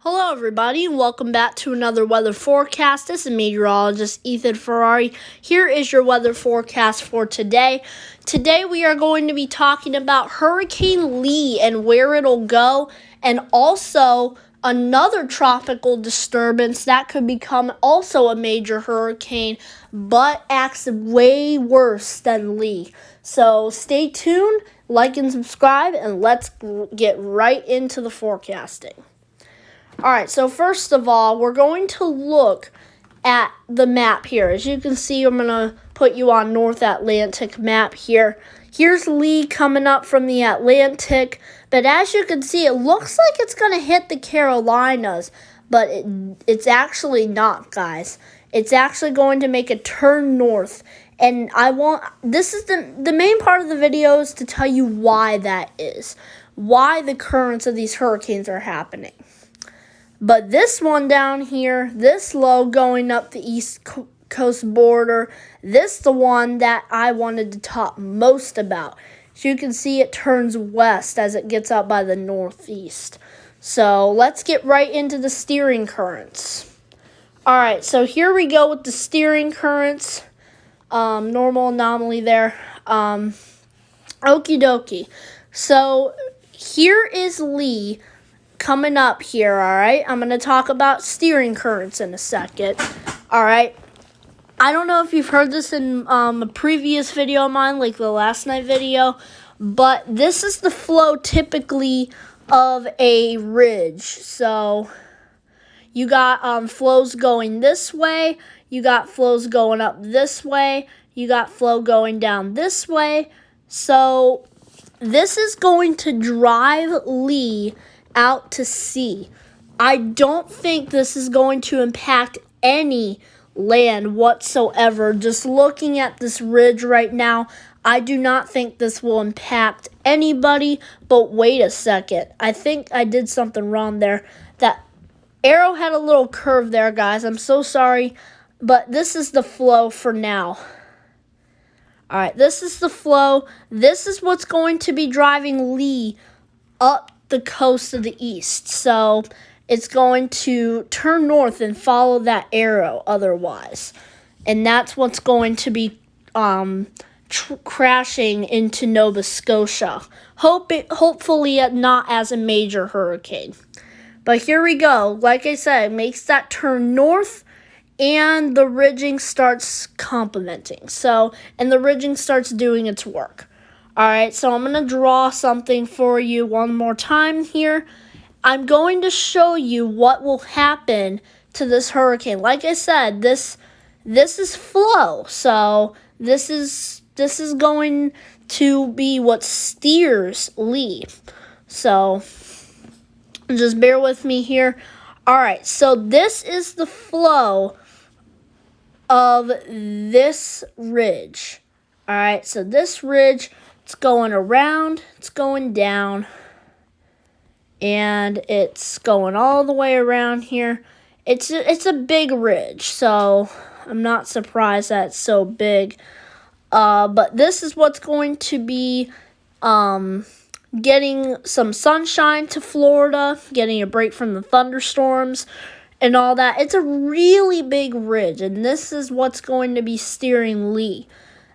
Hello everybody and welcome back to another weather forecast. This is meteorologist Ethan Ferrari. Here is your weather forecast for today. Today we are going to be talking about Hurricane Lee and where it'll go, and also another tropical disturbance that could become also a major hurricane but acts way worse than Lee. So stay tuned, like and subscribe, and let's get right into the forecasting. Alright, so first of all, we're going to look at the map here. As you can see, I'm going to put you on North Atlantic map here. Here's Lee coming up from the Atlantic, but as you can see, it looks like it's going to hit the Carolinas, but it's actually not, guys. It's actually going to make a turn north, and this is the main part of the video is to tell you why that is, why the currents of these hurricanes are happening. But this one down here, this low going up the east coast border, this is the one that I wanted to talk most about. As you can see, it turns west as it gets up by the northeast. So let's get right into the steering currents. Alright, so here we go with the steering currents. Normal anomaly there. Okie dokie. So here is Lee coming up here, alright? I'm going to talk about steering currents in a second, alright? I don't know if you've heard this in a previous video of mine, like the last night video, but this is the flow typically of a ridge. So you got flows going this way, you got flows going up this way, you got flow going down this way. So this is going to drive Lee out to sea. I don't think this is going to impact any land whatsoever. Just looking at this ridge right now, I do not think this will impact anybody. But wait a second. I think I did something wrong there. That arrow had a little curve there, guys. I'm so sorry. But this is the flow for now. Alright, this is the flow. This is what's going to be driving Lee up the coast of the east. So it's going to turn north and follow that arrow otherwise. And that's what's going to be crashing into Nova Scotia. Hopefully not as a major hurricane. But here we go. Like I said, it makes that turn north and the ridging starts complementing. And the ridging starts doing its work. Alright, so I'm going to draw something for you one more time here. I'm going to show you what will happen to this hurricane. Like I said, this is flow. So this is going to be what steers Lee. So just bear with me here. Alright, so this is the flow of this ridge. Alright, so this ridge, it's going around, it's going down, and it's going all the way around here. It's a big ridge, so I'm not surprised that it's so big. But this is what's going to be getting some sunshine to Florida, getting a break from the thunderstorms and all that. It's a really big ridge, and this is what's going to be steering Lee.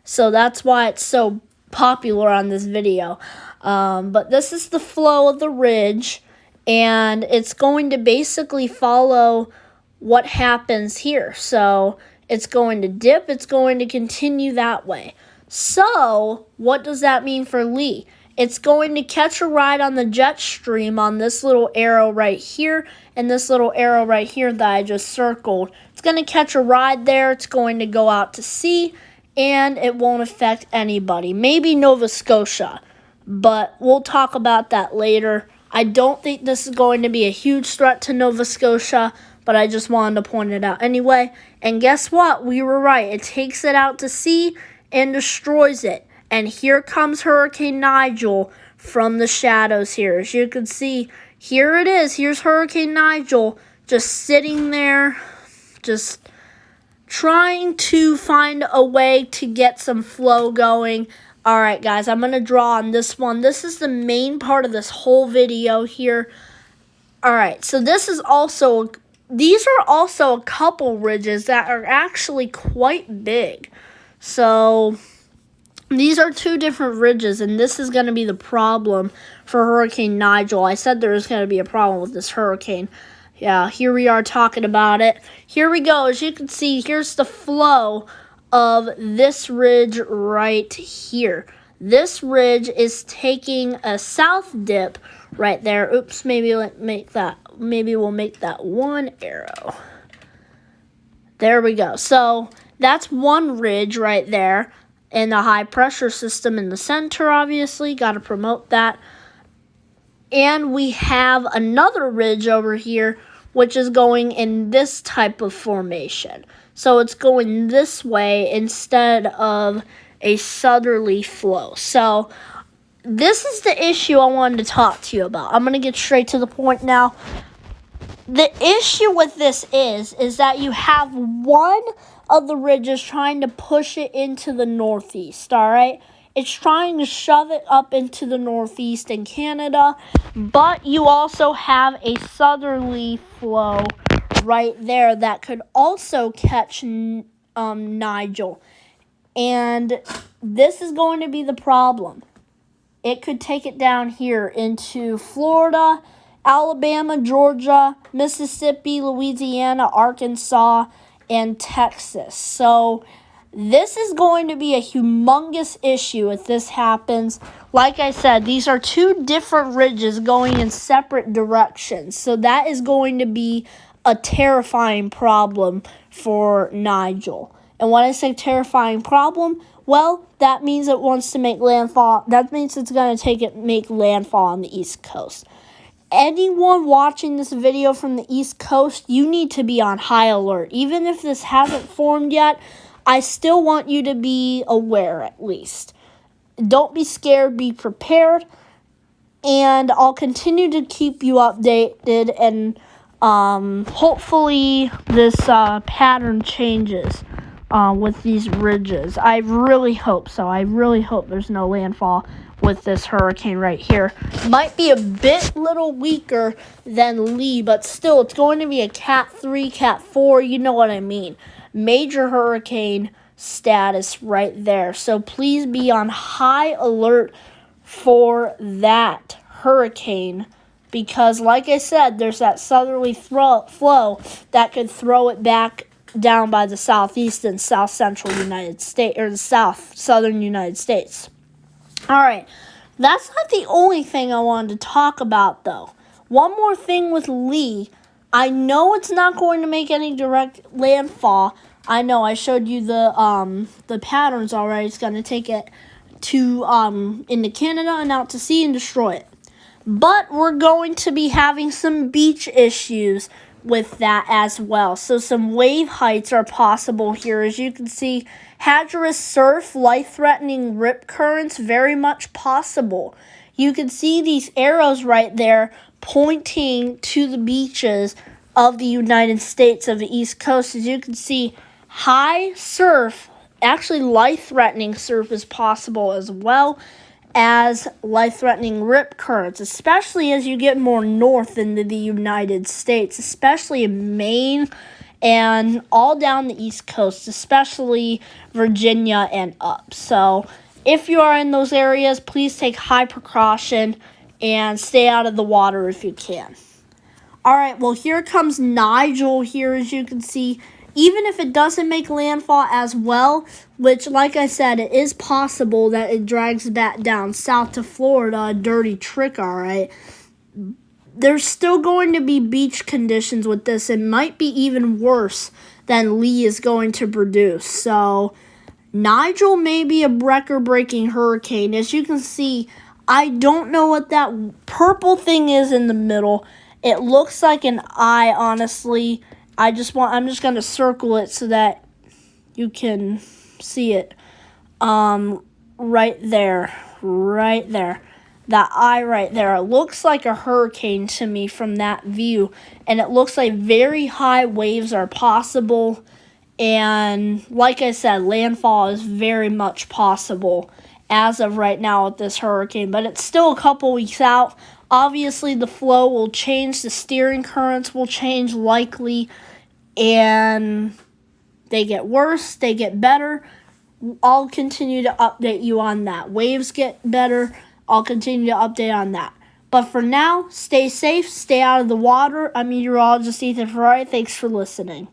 So that's why it's so popular on this video. But this is the flow of the ridge, and it's going to basically follow what happens here. So it's going to dip, it's going to continue that way. So what does that mean for Lee? It's going to catch a ride on the jet stream on this little arrow right here and this little arrow right here that I just circled. It's going to catch a ride there. It's going to go out to sea, and it won't affect anybody. Maybe Nova Scotia, but we'll talk about that later. I don't think this is going to be a huge threat to Nova Scotia, but I just wanted to point it out anyway. And guess what? We were right. It takes it out to sea and destroys it. And here comes Hurricane Nigel from the shadows here. As you can see, here it is. Here's Hurricane Nigel just sitting there, just trying to find a way to get some flow going. Alright guys, I'm going to draw on this one. This is the main part of this whole video here. All right, so these are also a couple ridges that are actually quite big. So these are two different ridges, and this is going to be the problem for Hurricane Nigel. I said there was going to be a problem with this hurricane. Yeah, here we are talking about it. Here we go. As you can see, here's the flow of this ridge right here. This ridge is taking a south dip right there. Oops, maybe we'll make that one arrow. There we go. So that's one ridge right there. And the high pressure system in the center, obviously. Got to promote that. And we have another ridge over here, which is going in this type of formation. So it's going this way instead of a southerly flow. So this is the issue I wanted to talk to you about. I'm going to get straight to the point now. The issue with this is that you have one of the ridges trying to push it into the northeast, all right? It's trying to shove it up into the northeast in Canada, but you also have a southerly flow right there that could also catch Nigel. And this is going to be the problem. It could take it down here into Florida, Alabama, Georgia, Mississippi, Louisiana, Arkansas, and Texas. So this is going to be a humongous issue if this happens. Like I said, these are two different ridges going in separate directions. So that is going to be a terrifying problem for Nigel. And when I say terrifying problem, well, that means it wants to make landfall. That means it's going to make landfall on the East Coast. Anyone watching this video from the East Coast, you need to be on high alert. Even if this hasn't formed yet, I still want you to be aware at least. Don't be scared, be prepared. And I'll continue to keep you updated, and hopefully this pattern changes with these ridges. I really hope so. I really hope there's no landfall with this hurricane right here. Might be a bit little weaker than Lee, but still it's going to be a Cat 3, Cat 4, you know what I mean. Major hurricane status right there. So please be on high alert for that hurricane, because like I said, there's that southerly flow that could throw it back down by the southeast and south central United States, or the southern United States. All right, that's not the only thing I wanted to talk about, though. One more thing with Lee. I know it's not going to make any direct landfall. I know I showed you the patterns already. It's going to take it to into Canada and out to sea and destroy it. But we're going to be having some beach issues with that as well. So some wave heights are possible here. As you can see, hazardous surf, life-threatening rip currents, very much possible. You can see these arrows right there pointing to the beaches of the United States, of the East Coast. As you can see, high surf, actually life-threatening surf is possible, as well as life-threatening rip currents, especially as you get more north into the United States, especially in Maine and all down the East Coast, especially Virginia and up. So if you are in those areas, please take high precaution and stay out of the water if you can. All right, well, here comes Nigel here, as you can see. Even if it doesn't make landfall as well, which, like I said, it is possible that it drags back down south to Florida, a dirty trick, all right? There's still going to be beach conditions with this. It might be even worse than Lee is going to produce. So Nigel may be a record-breaking hurricane. As you can see, I don't know what that purple thing is in the middle. It looks like an eye, honestly. I'm just going to circle it so that you can see it. Right there. That eye right there. It looks like a hurricane to me from that view. And it looks like very high waves are possible. And like I said, landfall is very much possible as of right now with this hurricane. But it's still a couple weeks out. Obviously, the flow will change, the steering currents will change likely, and they get worse, they get better. I'll continue to update you on that. Waves get better, I'll continue to update on that. But for now, stay safe, stay out of the water. I'm meteorologist Ethan Ferrari. Thanks for listening.